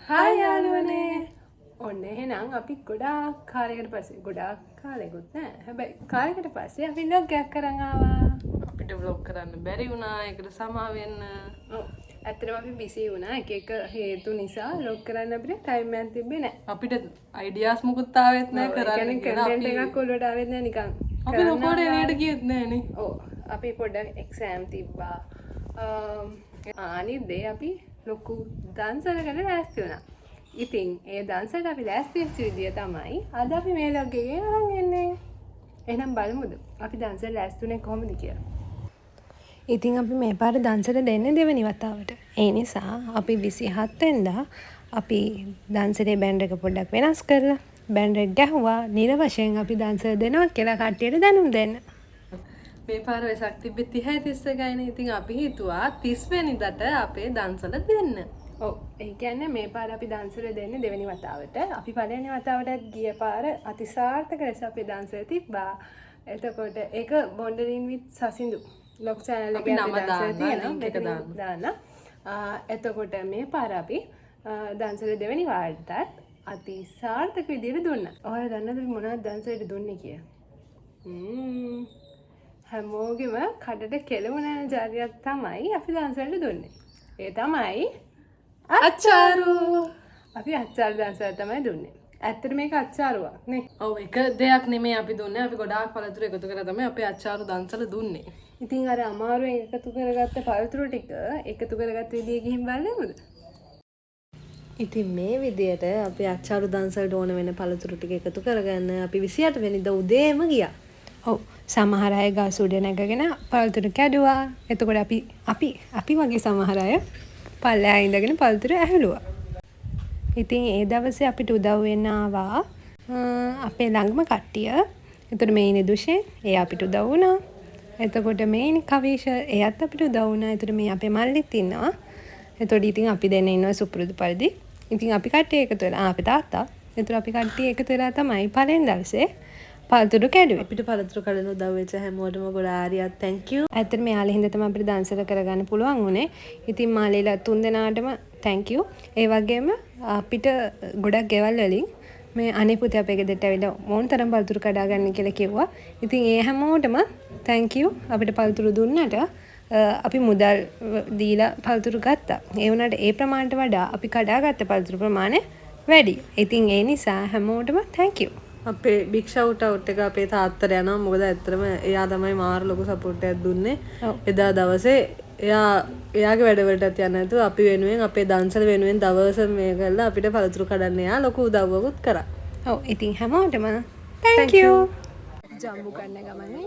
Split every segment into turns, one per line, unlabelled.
Hi යාළුවනේ. ඔන්න එහෙනම් අපි ගොඩාක් කාලයකට පස්සේ ගොඩාක් කාලෙකුත් නෑ. හැබැයි කාලයකට පස්සේ අපි vlog එකක් කරන් ආවා.
අපිට vlog කරන්න බැරි වුණා. ඒකට සමා වෙන්න.
ඔව්. ඇත්තටම අපි බිසි වුණා. එක එක හේතු නිසා vlog කරන්න අපිට ටයිම් එකක් තිබ්බේ නෑ.
අපිට අයිඩියාස් මුකුත් ආවෙත් නෑ කරන්න.
ඒ කියන්නේ කන්ටෙන්ට් එකක් ඔලුවට ආවෙත් නෑ නිකන්.
අපි ලොකෝට එළියට ගියෙත් නෑනේ.
ඔව්. අපි පොඩ්ඩක් එක්සෑම් තිබ්බා. අනිත් දේ අපි ලොකු දන්සලකට ලෑස්ති වුණා. ඉතින් ඒ දන්සලට අපි ලෑස්ති වෙච්ච විදිය තමයි අද අපි මේ vlog එකේ අරන් එන්නේ. එහෙනම් බලමුද අපි දන්සල ලෑස්ති වුණේ කොහොමද කියලා. ඉතින් අපි මේ පාර දන්සල දෙන්නේ දෙවෙනි වතාවට. ඒ නිසා අපි 27 වෙනිදා අපි දන්සලේ බෑන්ඩ් එක පොඩ්ඩක් වෙනස් කරලා බෑන්ඩ් එක ගැහුවා. නිර වශයෙන් අපි දන්සල දෙනවා කියලා කට්ටියට දැනුම් දෙන්න.
මේ පාර වෙසක් තිබ්බේ 30 31යිනේ. ඉතින් අපි හිතුවා 30 වෙනිදාට අපේ දන්සල දෙන්න.
ඔව්. ඒ කියන්නේ මේ පාර අපි දන්සල දෙන්නේ දෙවෙනි වතාවට. අපි පළවෙනි වතාවටත් ගිය පාර අතිසාර්ථක ලෙස අපේ දන්සල තිබ්බා. එතකොට ඒක බොන්ඩරින් විත් සසිඳු ලොක් channel එකේ අපි දන්සල තියෙනවා. දාන්න. එතකොට මේ පාර අපි දන්සල දෙවෙනි වාරටත් අතිසාර්ථක විදියට දුන්නා. ඔයාලා දන්නවද අපි මොනවද දන්සලට දුන්නේ කියලා? හැමෝගෙම කඩට කෙලවුණ ජාතියක් තමයි අපි දන්සලට දුන්නේ. ඒ තමයි අච්චාරු. අපි අච්චාරු දන්සල තමයි දුන්නේ. ඇත්තට මේක අච්චාරුවක් නේ.
ඔව් එක දෙයක් නෙමෙයි අපි දුන්නේ. අපි ගොඩාක් පළතුරු එකතු කරලා තමයි අපේ අච්චාරු දන්සල දුන්නේ.
ඉතින් අර අමාරුවෙන් එකතු කරගත්ත පළතුරු ටික එකතු කරගත්ත විදිය ගිහින් බලමුද?
ඉතින් මේ විදියට අපි අච්චාරු දන්සලට ඕන වෙන පළතුරු ටික එකතු කරගන්න අපි 28 වෙනිදා උදේම ගියා.
ඔව්. සමහර අය ගස් උඩ නැගගෙන පළතුරු කැඩුවා. එතකොට අපි වගේ සමහර අය පල්ලෙහා ඉඳගෙන පළතුරු ඇහලුවා. ඉතින් ඒ දවසේ අපිට උදව් වෙන්න ආවා අපේ ළඟම කට්ටිය. එතකොට මේ ඉන්නේ දුෂේ. ඒ අපිට උදව් වුණා. එතකොට මේ ඉන්නේ කවිෂ. එයාත් අපිට උදව් වුණා. එතකොට මේ අපේ මල්ලිත් ඉන්නවා. එතකොට ඉතින් අපි දෙන්න ඉන්නවා සුපුරුදු පරිදි. ඉතින් අපි කට්ටිය එකතු වෙලා අපේ තාත්තා. එතකොට අපි කට්ටිය එකතු වෙලා තමයි පළවෙනි දවසේ පළතුරු කැඩුවේ.
අපිට පළතුරු කඩන උදව් වෙච්ච හැමෝටම ගොඩාරියක් thank you.
ඇත්තට මෙයාලා හින්දා තමයි අපිට දන්සල කරගන්න පුළුවන් වුණේ. ඉතින් මාලේලා තුන් දෙනාටම thank you. ඒ වගේම අපිට ගොඩක් ගෙවල් වලින් මේ අනේ පුතේ අපේ ගෙදරට ඇවිල්ලා මොන තරම් පළතුරු කඩා ගන්න කියලා කිව්වා. ඉතින් ඒ හැමෝටම thank you. අපිට පළතුරු දුන්නට අපි මුදල් දීලා පළතුරු ගත්තා. ඒ වුණාට ඒ ප්‍රමාණයට වඩා අපි කඩාගත්ත පළතුරු ප්‍රමාණය වැඩි. ඉතින් ඒ නිසා හැමෝටම thank you.
අපේ බිග් ෂවුට් අවුට් එක අපේ තාත්තට යනවා. මොකද ඇත්තටම එයා තමයි මාර ලොකු සපෝට් එකක් දුන්නේ. එදා දවසේ එයාගේ වැඩවලටත් යන්න නැතුව අපි වෙනුවෙන් අපේ දන්සල වෙනුවෙන් දවස මේ කරලා අපිට පළතුරු කඩන්න එයා ලොකු උදව්වකුත් කරා.
ඔව් ඉතින් හැමෝටම thank you. ජම්බු කන්න ගමනේ.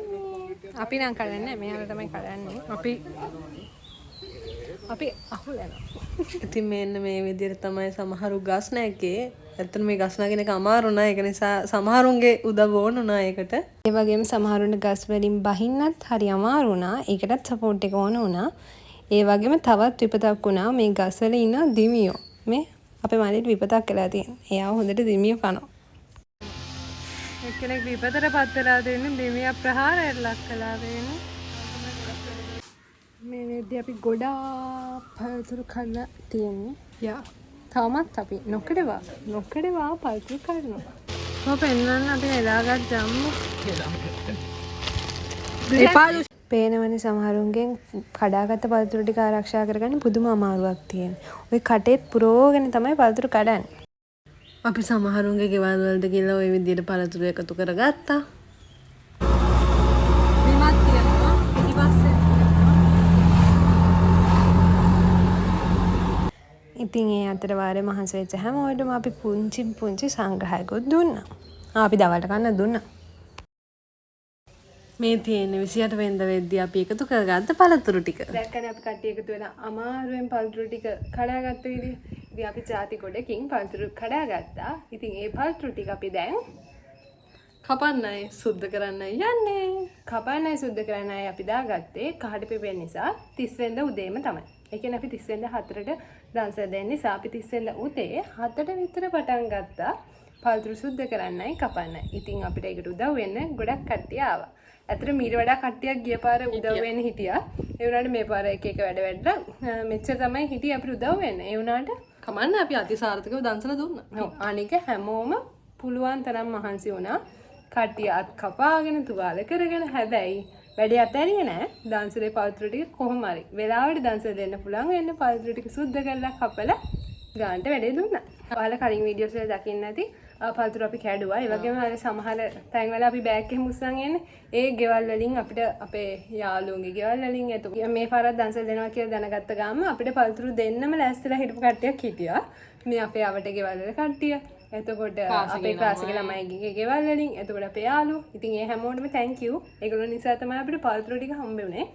අපි නම් කඩන්නේ මෙයාලා තමයි කඩන්නේ. අපි අහුල යනවා.
ඉතින් මෙන්න මේ විදිහට තමයි සමහරු ගස් නැග්ගේ. ඇත්තට මේ ගස් නගින එක අමාරු නෑ. ඒක නිසා සමහරුන්ගේ උදව් ඕන වුණා ඒකට.
ඒ වගේම සමහරුන්ට ගස් වලින් බහින්නත් හරි අමාරු වුණා. ඒකටත් සපෝට් එක ඕන වුණා. ඒ වගේම තවත් විපතක් වුණා. මේ ගස් වල ඉන්න දිමියෝ. මේ අපේ මල්ලිට විපතක් වෙලා තියෙනවා. එයාව හොඳට දිමියෝ කනවා. එක්කෙනෙක් විපතට පත් වෙලා දෙන්නේ දිමියා ප්‍රහාරයට ලක් කළා වෙන්නේ. මේ වෙද්දී අපි ගොඩාක් පළතුරු කන්න තියෙන්නේ. යා. තාමත් අපි නොකඩවා පළතුරු කනවා.
ඔය පෙන්නන්න අපි එලාගත් ජම්මු.
පේනවනේ සමහරුන්ගෙන් කඩාගත්ත පළතුරු ටික ආරක්ෂා කරගන්න පුදුම අමාරුවක් තියෙනවා. ওই කටේත් පුරෝගෙන තමයි පළතුරු කඩන්නේ.
අපි සමහරුන්ගේ ගෙවල් වලට ගිහලා ওই විදිහට පළතුරු එකතු කරගත්තා.
විමත් තියෙනවා පිටිපස්සේ. ඉතින් ඒ අතර වාරේ මහන්සි වෙච්ච හැමෝටම අපි පුංචි සංග්‍රහයකුත් දුන්නා. අපි දවල්ට කන්න දුන්නා.
මේ තියෙන්නේ 28 වෙනිදා වෙද්දී අපි එකතු කරගත්ත පළතුරු ටික.
දැක්කනේ අපි කට්ටිය එකතු වෙලා අමාරුවෙන් පළතුරු ටික කඩාගත්ත විදිය. ඉතින් අපි ಜಾති ගොඩකින් පළතුරු කඩාගත්තා. ඉතින් ඒ පළතුරු ටික අපි දැන්
කපන්නයි සුද්ධ කරන්නයි යන්නේ.
කපන්නයි සුද්ධ කරන්නයි අපි දාගත්තේ කහට පිපෙන නිසා 30 වෙනිදා උදේම තමයි. ඒ කියන්නේ අපි 30 වෙනිදා 4ට දන්සල දෙන්න නිසා අපි 30 වෙනිදා උදේ 7ට විතර පටන් ගත්තා. පළතුරු සුද්ධ කරන්නයි කපන්නයි. ඉතින් අපිට ඒකට උදව් වෙන්න ගොඩක් කට්ටිය ආවා. ඇත්තට මීට වඩා කට්ටියක් ගිය පාර උදව් වෙන්න හිටියා. ඒ වුණාට මේ පාර එක වැඩ මෙච්චර තමයි හිටියේ අපිට උදව් වෙන්න. ඒ වුණාට
කමන්න අපි අතිසාර්ථකව දන්සලා දුන්නා.
ඔව් අනික හැමෝම පුළුවන් තරම් මහන්සි වුණා. කට්ටිය අත් කපාගෙන තුවාල කරගෙන හැබැයි වැඩේ අතෑරියේ නෑ. දන්සලේ පළතුරු ටික කොහොම හරි වෙලාවට දන්සල දෙන්න පුළුවන් වෙන්න පළතුරු ටික සුද්ධ කරලා කපලා ගානට වැඩේ දුන්නා. ඔයාලා කලින් වීඩියෝස් වල දකින්න ඇති පළතුරු අපි කැඩුවා. ඒ වගේම අර සමහර තැන්වල අපි බෑග් එකෙන් මුස්සන් එන්නේ. ඒ ගෙවල් වලින් අපිට අපේ යාළුවන්ගේ ගෙවල් වලින් එතකොට මේ පාරක් දන්සල් දෙනවා කියලා දැනගත්ත ගාම අපිට පළතුරු දෙන්නම ලෑස්තිලා හිටපු කට්ටියක් හිටියා. මේ අපේ අවට ගෙවල් වල කට්ටිය. එතකොට අපේ ක්ලාසික ළමයිගේ ගෙවල් වලින් එතකොට අපේ යාළුවෝ. ඉතින් ඒ හැමෝටම thank you. ඒගොල්ලෝ නිසා තමයි අපිට පළතුරු ටික හම්බෙන්නේ.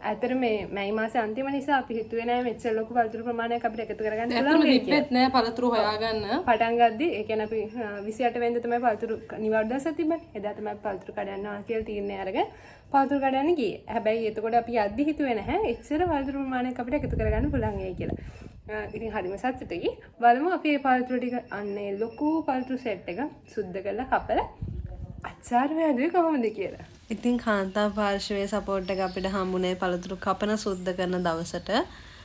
ඇත්තට මේ මාසේ අන්තිම නිසා අපි හිතුවේ නෑ මෙච්චර ලොකු පළතුරු ප්‍රමාණයක් අපිට එකතු කරගන්න පුළුවන් වෙයි කියලා.
හිතෙත් නෑ පළතුරු හොයාගන්න.
පටන් ගද්දි ඒ කියන්නේ අපි 28 වෙනිදා තමයි පළතුරු නිවාඩු දවස තිබ්බනේ. එදා තමයි පළතුරු කඩන්නවා කියලා තීරණය අරගෙන පළතුරු කඩන්න ගියේ. හැබැයි එතකොට අපි යද්දි හිතුවේ නැහැ එච්චර පළතුරු ප්‍රමාණයක් අපිට එකතු කරගන්න පුළුවන් වෙයි කියලා. ඉතින් හරිම සතුටුයි. බලමු අපි මේ පළතුරු ටික අන්නේ ලොකු පළතුරු සෙට් එක සුද්ධ කරලා කපලා අච්චාර වැදුවේ කොහොමද කියලා.
ඉතින් කාන්තා පාර්ශවයේ සපෝට් එක අපිට හම්බුනේ පළතුරු කපන සුද්ධ කරන දවසට.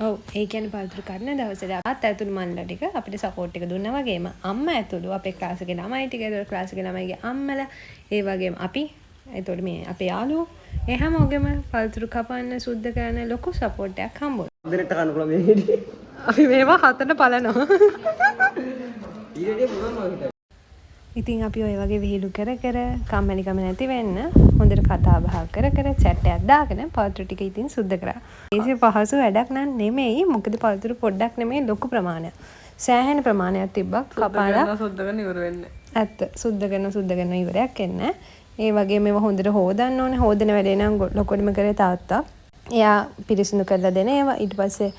ඔව් ඒ කියන්නේ පළතුරු කඩන දවසට ඇතුළු මල්ලා ටික අපිට සපෝට් එක දුන්නා වගේම අම්මා ඇතුළු අපේ ක්ලාස් එකේ ළමයි ටික ඒතකොට ක්ලාස් එකේ ළමයිගේ අම්මලා ඒ වගේම අපි ඒතකොට මේ අපේ යාළුවෝ ඒ හැමෝගෙම පළතුරු කපන්න සුද්ධ කරන ලොකු සපෝට් එකක් හම්බුණා.
හොඳට කනකොළ මේ හිටියේ.
අපි මේවා හතට බලනවා.
ඊටදී පුළුවන් මම
ඉතින් අපි ඔය වගේ විහිළු කර කර කම්මැලිකම නැති වෙන්න හොඳට කතා බහ කර කර chat එකක් දාගෙන පළතුරු ටික ඉතින් සුද්ධ කරා. ඒකේ පහසු වැඩක් නන් නෙමෙයි. මොකද පළතුරු පොඩ්ඩක් නෙමෙයි ලොකු ප්‍රමාණයක්. සෑහෙන ප්‍රමාණයක් තිබ්බා. කපාලා
සුද්ධ කරන ඉවර වෙන්නේ.
ඇත්ත සුද්ධ කරන ඉවරයක් එන්නේ. ඒ වගේ මේව හොඳට හොදන්න ඕනේ. හොදන වැඩේ නම් ලොකඩම කරේ තාත්තා. එයා පිරිසිදු කරලා දෙන ඒවා ඊට පස්සේ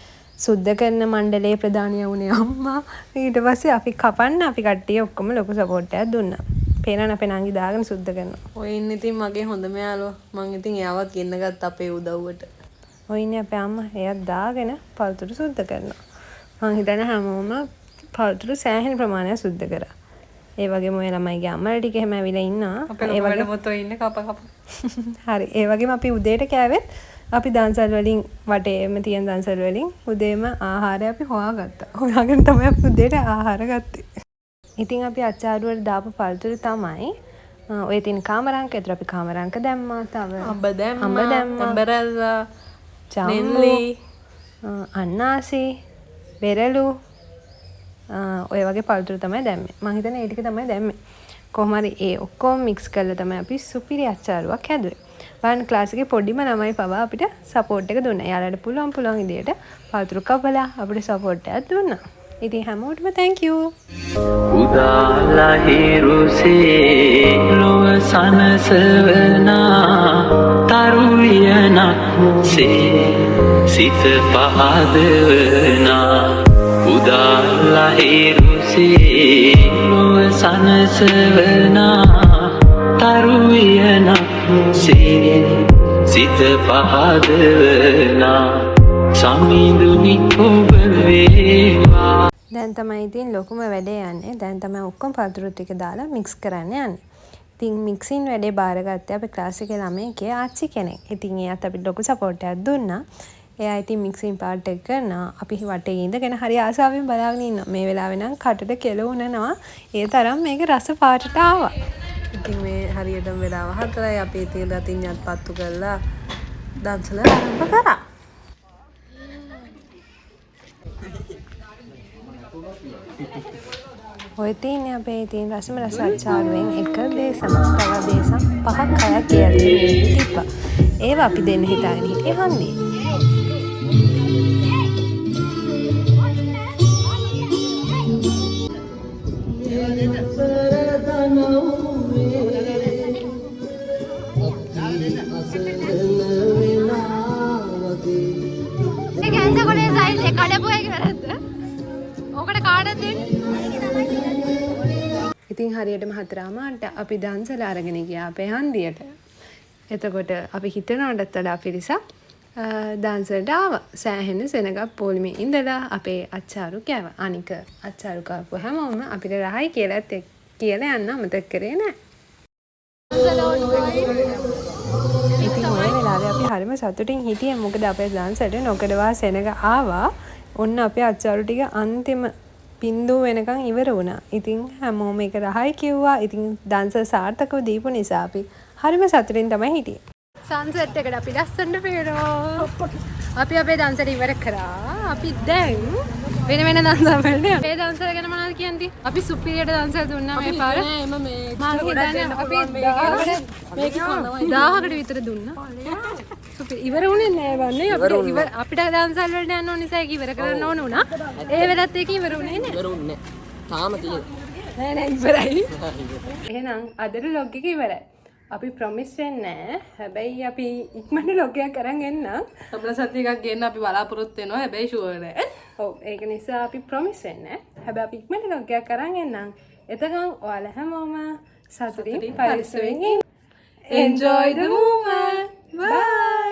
සුද්ධ කරන මණ්ඩලයේ ප්‍රධානිය වුණේ අම්මා. ඊට පස්සේ අපි කපන්න අපි කට්ටිය ඔක්කොම ලොකු සපෝට් එකක් දුන්නා. පේනන අපේ නංගි දාගෙන සුද්ධ කරනවා.
ඔය ඉන්නේ ඉතින් මගේ හොඳම යාළුවා. මං ඉතින් එයාවත් ගෙන්න ගත්ත අපේ උදව්වට.
ඔය ඉන්නේ අපේ අම්මා. එයාත් දාගෙන පළතුරු සුද්ධ කරනවා. මං හිතන්නේ හැමෝම පළතුරු සෑහෙන ප්‍රමාණයක් සුද්ධ කරා. ඒ වගේම ඔය ළමයිගේ අම්මලා ටික එහෙම ඇවිල්ලා ඉන්නවා.
අපේ වගේ මොතෝ ඉන්නේ කප කප.
හරි. ඒ වගේම අපි උදේට කෑවෙත් අපි දන්සල් වලින් වටේම තියෙන දන්සල් වලින් උදේම ආහාරය අපි හොයාගත්තා. හොයාගෙන තමයි අපි උදේට ආහාර ගත්තේ. ඉතින් අපි අච්චාරුවට දාපු පළතුරු තමයි ඔය තියෙන කාමරංක. ඒතර අපි කාමරංක දැම්මා. තව
අඹ දැම්මා. එම්බරැල්ලා,
නෙල්ලි, අන්නාසි, බෙරළු ඔය වගේ පළතුරු තමයි දැම්මේ. මම හිතන්නේ ඒ ටික තමයි දැම්මේ. කොහොම හරි ඒ ඔක්කොම මික්ස් කරලා තමයි අපි සුපිරි අච්චාරුවක් හැදුවේ. බලන්න ක්ලාස් එකේ පොඩිම ළමයි පවා අපිට සපෝට් එක දුන්නා. එයාලට පුළුවන් විදියට පළතුරු කපලා අපිට සපෝට් එකක් දුන්නා. ඉතින් හැමෝටම thank you.
උදාලා හිරුසේ ලොව සනසවනා තරුවියනක් සේ සිත පහදවනා. උදාලා හිරුසේ ලොව සනසවනා තරුවියනක් සේ සිත පහදවනා. සමිඳුනි ඔබ වේවා.
දැන් තමයි ඉතින් ලොකුම වැඩේ යන්නේ. දැන් තමයි ඔක්කොම පළතුරු ටික දාලා මික්ස් කරන්න යන්නේ. ඉතින් මික්සින් වැඩේ බාරගත්තේ අපේ ක්ලාස් එකේ ළමයිගේ ආච්චි කෙනෙක්. ඉතින් එයාත් අපිට ලොකු සපෝට් එකක් දුන්නා. එයා ඉතින් මික්සින් පාර්ට් එක කරනවා. අපි වටේ ඉඳගෙන හරි ආසාවෙන් බලාගෙන ඉන්නවා. මේ වෙලාවේ නම් කටට කෙලවුනනවා. ඒ තරම් මේක රස පාටට ආවා.
ඉතින් මේ හරියටම වෙලාව 4යි අපි ඉතින් දතින්යත් පත්තු කරලා දන්සල ආරම්භ කරා.
ඔය තියෙන්නේ අපේ තියෙන රසම රස අච්චාරුවෙන් එක බේසම තව බේසම් 5ක් 6ක් කියලා තිබ්බා. ඒවා අපි දෙන්න හිතාගෙන හිටියේ හන්දියේ. ඉතින් හරියටම 4:00ට අපි දන්සල අරගෙන ගියා අපේ හන්දියට. එතකොට අපි හිතනවටත් වඩා පිරිසක් දන්සලට ආවා. සෑහෙන සෙනගක් පොලිමේ ඉඳලා අපේ අච්චාරු කෑවා. අනික අච්චාරු කාපු හැමෝම අපිට රහයි කියලා යන්න අමතක කරේ නෑ. ඉතින් ඔය වෙලාවේ අපි හරිම සතුටින් හිටියේ. මොකද අපේ දන්සලට නොකඩවා සෙනග ආවා. ඔන්න අපේ අච්චාරු ටික අන්තිම බින්දුව වෙනකන් ඉවර වුණා. ඉතින් හැමෝම එක රහයි කිව්වා. ඉතින් ඩාන්සර් සාර්ථකව දීපු නිසා අපි හරිම සතුටින් තමයි හිටියේ. සන්සෙට් එකට අපි ලස්සනට පේනවා. අපි අපේ දන්සර ඉවර කරා. අපි දැන් වෙන වෙන දන්සර් වලට යනවා. ඒ දන්සර ගැන මොනවද කියන්නේ? අපි සුපිරියට දන්සර් දුන්නා මේ පාර. මම හිතන්නේ අපි 1000කට විතර දුන්නා. සුපිරි ඉවර වුණේ නෑ වන්නේ. අපිට දන්සර් වලට යන්න ඕන නිසා ඒක ඉවර කරන්න ඕන වුණා. ඒ වෙලත් ඒක ඉවර වුණේ නෑ.
ඉවර වුණේ නැහැ. තාම තියෙනවා.
නෑ ඉවරයි. එහෙනම් අදට ලොග් එක ඉවරයි. අපි ප්‍රොමිස් වෙන්නේ හැබැයි අපි ඉක්මනට ලොග් එකක් අරන් එන්න.
තබල සතිය එකක් ගේන්න අපි බලාපොරොත්තු වෙනවා. හැබැයි ෂුවර් නෑ.
ඔව් ඒක නිසා අපි ප්‍රොමිස් වෙන්නේ හැබැයි අපි ඉක්මනට ලොග් එකක් අරන් එන්නම්. එතකන් ඔයාලා හැමෝම සතුටින් පරිස්සමෙන් enjoy the moment. Bye.